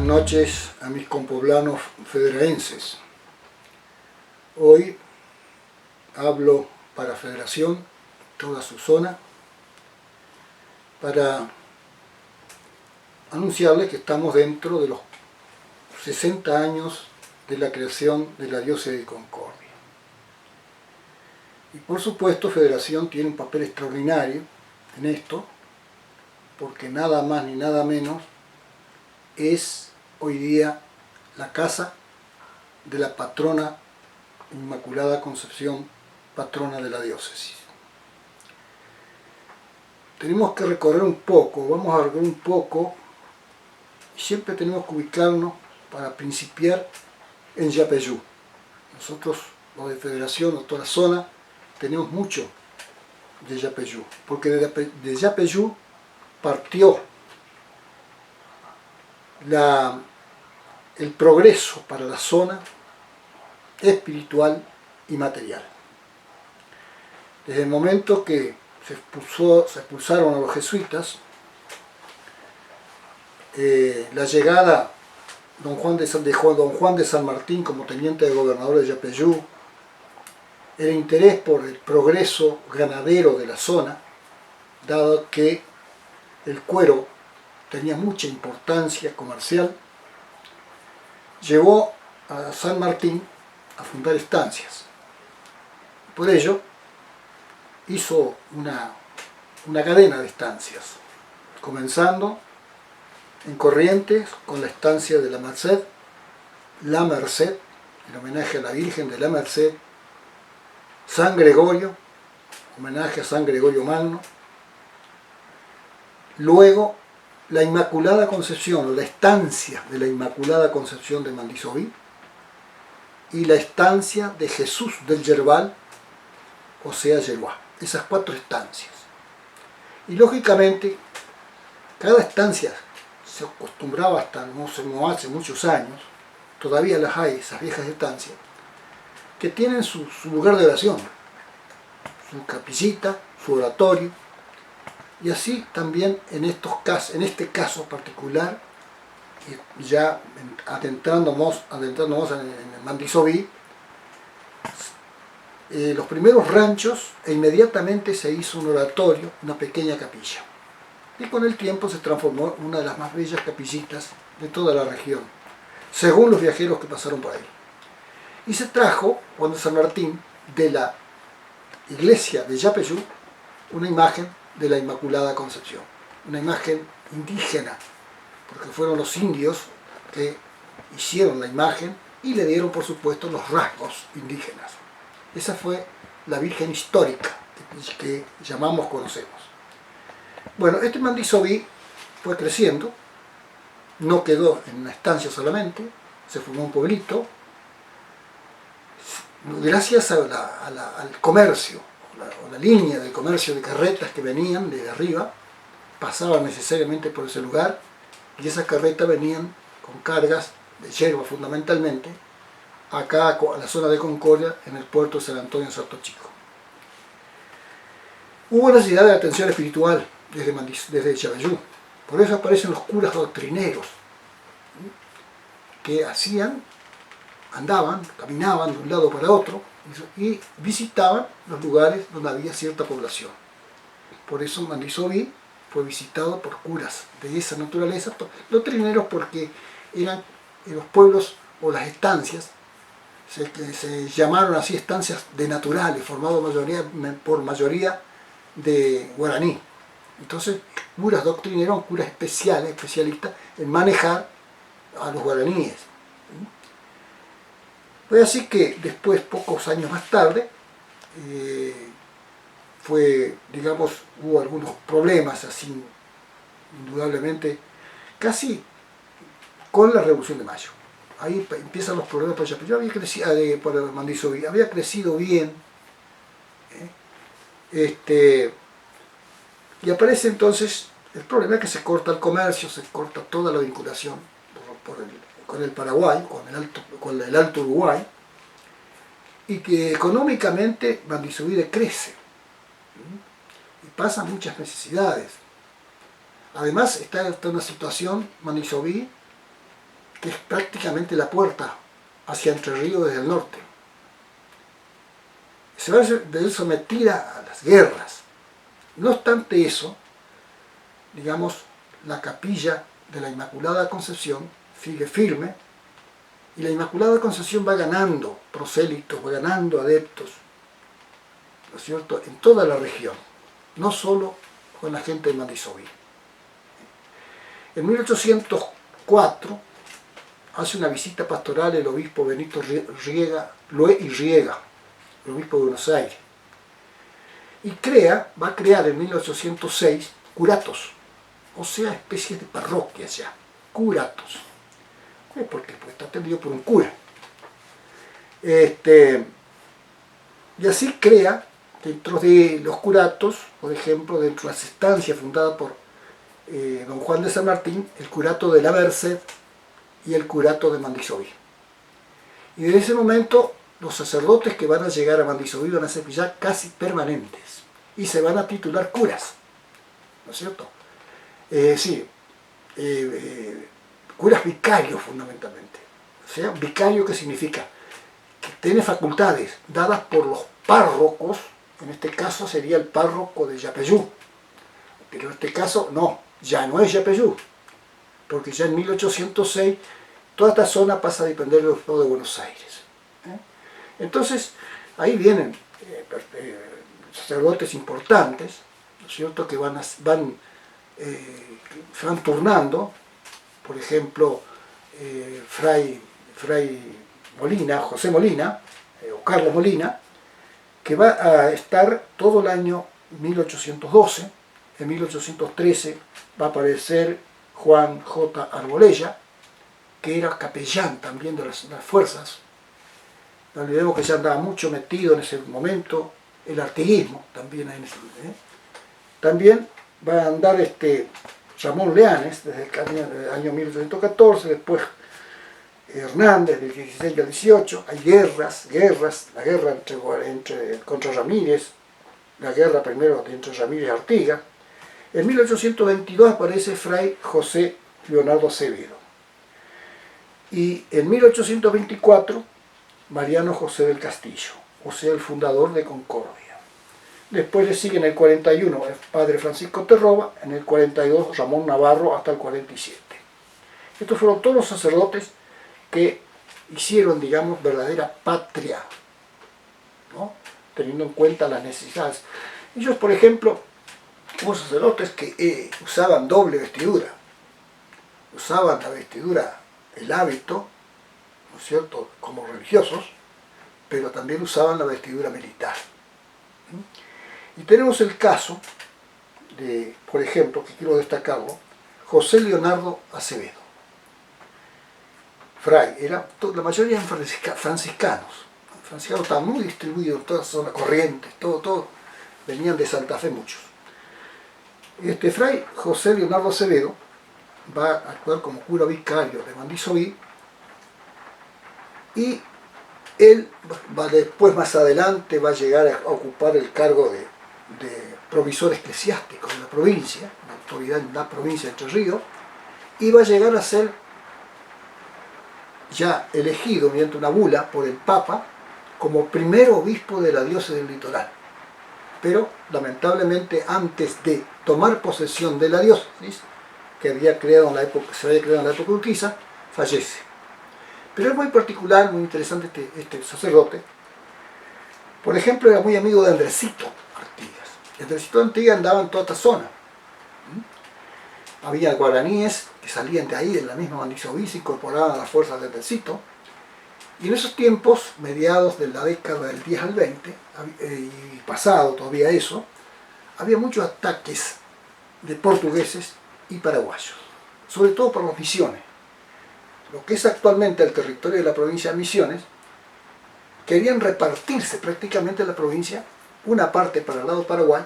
noches a mis compoblanos federaenses. Hoy hablo para Federación, toda su zona, para anunciarles que estamos dentro de los 60 años de la creación de la diócesis de Concordia. Y por supuesto Federación tiene un papel extraordinario en esto, porque nada más ni nada menos es hoy día la casa de la patrona Inmaculada Concepción, patrona de la diócesis. Tenemos que recorrer un poco, vamos a recorrer un poco, y siempre tenemos que ubicarnos para principiar en Yapeyú. Nosotros, los de Federación, de toda la zona, tenemos mucho de Yapeyú, porque de Yapeyú partió el progreso para la zona espiritual y material. Desde el momento que se expulsaron a los jesuitas, la llegada de don Juan de San Martín como teniente de gobernador de Yapeyú, el interés por el progreso ganadero de la zona, dado que el cuero tenía mucha importancia comercial, llevó a San Martín a fundar estancias. Por ello, hizo una cadena de estancias, comenzando en Corrientes con la estancia de la Merced, en homenaje a la Virgen de la Merced, San Gregorio, homenaje a San Gregorio Magno, luego la Inmaculada Concepción, la estancia de la Inmaculada Concepción de Mandisoví, y la estancia de Jesús del Yerbal, o sea, Yeruá. Esas 4 estancias. Y lógicamente, cada estancia se acostumbraba hasta no hace muchos años, todavía las hay, esas viejas estancias, que tienen su lugar de oración, su capillita, su oratorio, y así también en este caso particular, ya adentrándonos en Mandisoví, los primeros ranchos, e inmediatamente se hizo un oratorio, una pequeña capilla. Y con el tiempo se transformó en una de las más bellas capillitas de toda la región, según los viajeros que pasaron por ahí. Y se trajo, Juan de San Martín, de la iglesia de Yapeyú, una imagen de la Inmaculada Concepción, una imagen indígena, porque fueron los indios que hicieron la imagen y le dieron, por supuesto, los rasgos indígenas. Esa fue la Virgen histórica que conocemos. Bueno, este Mandisoví fue creciendo, no quedó en una estancia solamente, se formó un pueblito, gracias al comercio, o la línea de comercio de carretas que venían desde arriba, pasaban necesariamente por ese lugar, y esas carretas venían con cargas de yerba fundamentalmente, acá a la zona de Concordia, en el puerto de San Antonio en Salto Chico. Hubo necesidad de atención espiritual desde Yapeyú, por eso aparecen los curas doctrineros, que caminaban de un lado para otro, y visitaban los lugares donde había cierta población. Por eso Mandisoví fue visitado por curas de esa naturaleza, doctrineros, porque eran los pueblos o las estancias, se llamaron así estancias de naturales, formados por mayoría de guaraní. Entonces, curas doctrineros, curas especialistas en manejar a los guaraníes. Fue así que después, pocos años más tarde, hubo algunos problemas, así, indudablemente, casi con la Revolución de Mayo. Ahí empiezan los problemas para Yapeyú. Para Mandisoví, había crecido bien, y aparece entonces el problema que se corta el comercio, se corta toda la vinculación con el Paraguay, con el Alto Uruguay, y que económicamente Mandisoví decrece y pasan muchas necesidades. Además está una situación, Mandisoví, que es prácticamente la puerta hacia Entre Ríos desde el norte. Se va a ver sometida a las guerras. No obstante eso, digamos, la capilla de la Inmaculada Concepción sigue firme y la Inmaculada Concepción va ganando prosélitos, va ganando adeptos, ¿no es cierto?, en toda la región, no solo con la gente de Mandisoví. En 1804 hace una visita pastoral el obispo Benito Loé y Riega, el obispo de Buenos Aires, y va a crear en 1806 curatos, o sea, especies de parroquias ya, curatos. Porque está atendido por un cura. Y así crea, dentro de los curatos, por ejemplo, dentro de las estancias fundadas por don Juan de San Martín, el curato de la Merced y el curato de Mandisoví. Y desde ese momento, los sacerdotes que van a llegar a Mandisoví van a ser ya casi permanentes y se van a titular curas, ¿no es cierto? Curas vicarios fundamentalmente. O sea, vicario, ¿qué significa? Que tiene facultades dadas por los párrocos, en este caso sería el párroco de Yapeyú, pero en este caso no, ya no es Yapeyú, porque ya en 1806 toda esta zona pasa a depender del Estado de Buenos Aires. Entonces, ahí vienen sacerdotes importantes, ¿no es cierto?, que se van turnando. Por ejemplo, Fray Molina, José Molina, o Carlos Molina, que va a estar todo el año 1812. En 1813 va a aparecer Juan J. Arbolella, que era capellán también de las fuerzas. No olvidemos que ya andaba mucho metido en ese momento el artiguismo, también También va a andar Ramón Leanes desde el año 1814, después Hernández del 16 al 18, hay guerras, la guerra contra Ramírez, la guerra primero entre Ramírez y Artigas. En 1822 aparece Fray José Leonardo Acevedo. Y en 1824, Mariano José del Castillo, o sea, el fundador de Concordia. Después le sigue en el 41 el padre Francisco Terroba, en el 42 Ramón Navarro hasta el 47. Estos fueron todos los sacerdotes que hicieron, digamos, verdadera patria, ¿no?, teniendo en cuenta las necesidades. Ellos, por ejemplo, hubo sacerdotes que usaban doble vestidura, usaban la vestidura, el hábito, ¿no es cierto?, como religiosos, pero también usaban la vestidura militar. Y tenemos el caso de, por ejemplo, que quiero destacarlo, José Leonardo Acevedo. Fray, la mayoría eran franciscanos. Los franciscanos estaban muy distribuidos en toda la zona, Corrientes, todo, venían de Santa Fe muchos. Fray José Leonardo Acevedo va a actuar como cura vicario de Mandisoví, y él después, más adelante, va a llegar a ocupar el cargo de provisor eclesiástico de la provincia, la autoridad en la provincia de Entre Ríos, y va a llegar a ser ya elegido mediante una bula por el Papa como primer obispo de la diócesis del Litoral. Pero lamentablemente, antes de tomar posesión de la diócesis, que se había creado en la época de Urquiza, fallece. Pero es muy particular, muy interesante este sacerdote. Por ejemplo, era muy amigo de Andresito Artigas. Andresito Artigas andaba en toda esta zona. Había guaraníes que salían de ahí, en la misma Mandisoví, se incorporaban a las fuerzas de Andresito. Y en esos tiempos, mediados de la década del 10 al 20, y pasado todavía eso, había muchos ataques de portugueses y paraguayos, sobre todo por las Misiones. Lo que es actualmente el territorio de la provincia de Misiones, querían repartirse prácticamente la provincia, una parte para el lado Paraguay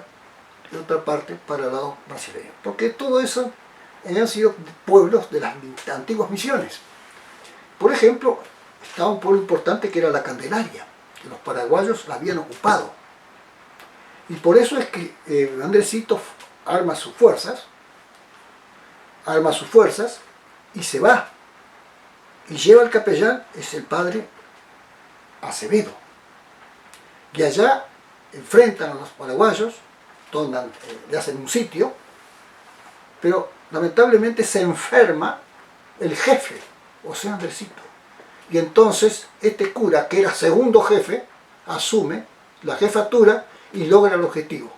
y otra parte para el lado brasileño, porque todo eso habían sido pueblos de las antiguas misiones. Por ejemplo, estaba un pueblo importante que era la Candelaria, que los paraguayos la habían ocupado, y por eso es que Andresito arma sus fuerzas y se va y lleva al capellán es el padre Acevedo. Y allá enfrentan a los paraguayos, le hacen un sitio, pero lamentablemente se enferma el jefe, o sea, Andresito. Y entonces este cura, que era segundo jefe, asume la jefatura y logra el objetivo: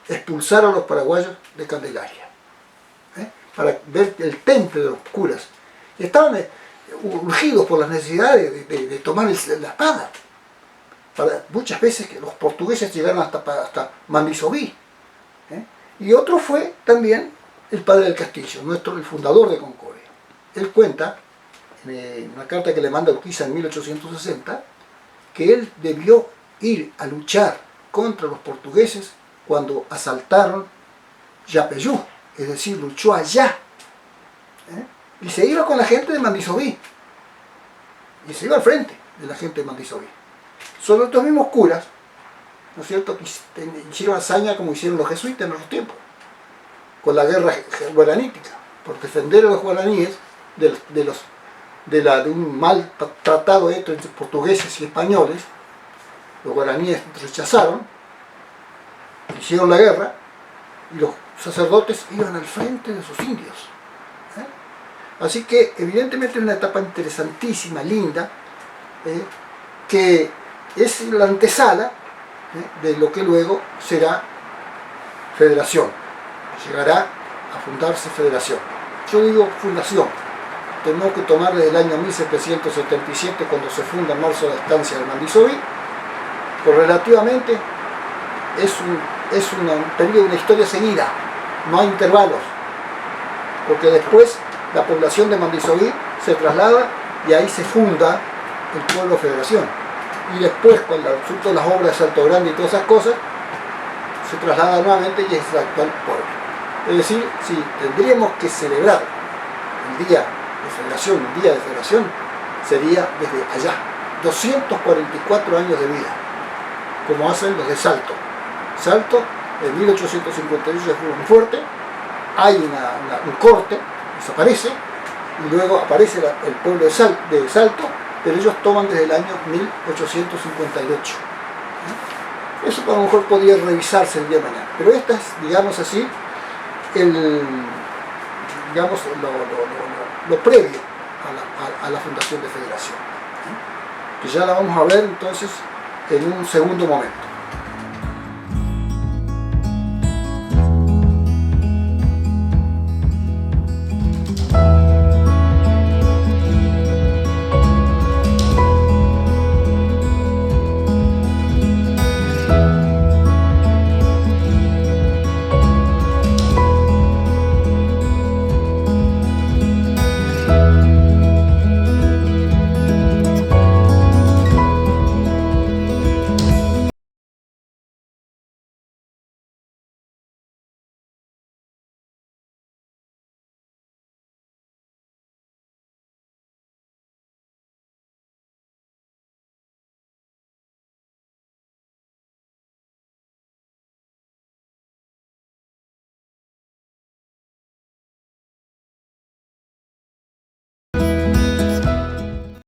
expulsar a los paraguayos de Candelaria, para ver el temple de los curas. Y estaban urgidos por las necesidades de tomar la espada. Muchas veces que los portugueses llegaron hasta Mandisoví. Y otro fue también el padre del castillo, el fundador de Concordia. Él cuenta, en una carta que le manda a Urquiza en 1860, que él debió ir a luchar contra los portugueses cuando asaltaron Yapeyú, es decir, luchó allá. Y se iba con la gente de Mandisoví, y se iba al frente de la gente de Mandisoví. Son estos mismos curas, ¿no es cierto?, que hicieron hazaña como hicieron los jesuitas en otros tiempos, con la guerra guaranítica, por defender a los guaraníes de un mal tratado hecho entre portugueses y españoles. Los guaraníes rechazaron, hicieron la guerra, y los sacerdotes iban al frente de sus indios. Así que evidentemente es una etapa interesantísima, linda, que es la antesala de lo que luego será federación. Llegará a fundarse federación. Yo digo fundación, tenemos que tomar desde el año 1777, cuando se funda en marzo la estancia de Mandisoví, pues relativamente es un periodo, una historia seguida, no hay intervalos, porque después la población de Mandisoví se traslada y ahí se funda el pueblo federación. Y después, cuando surgen las obras de Salto Grande y todas esas cosas, se traslada nuevamente y es el actual pueblo. Es decir, si tendríamos que celebrar el día de federación, sería desde allá, 244 años de vida, como hacen los de Salto. Salto, en 1858 se fue muy fuerte, hay un corte, desaparece, y luego aparece el pueblo de Salto, pero ellos toman desde el año 1858. Eso a lo mejor podría revisarse el día de mañana, pero esta es, digamos así, lo previo a la fundación de federación, que ya la vamos a ver entonces en un segundo momento.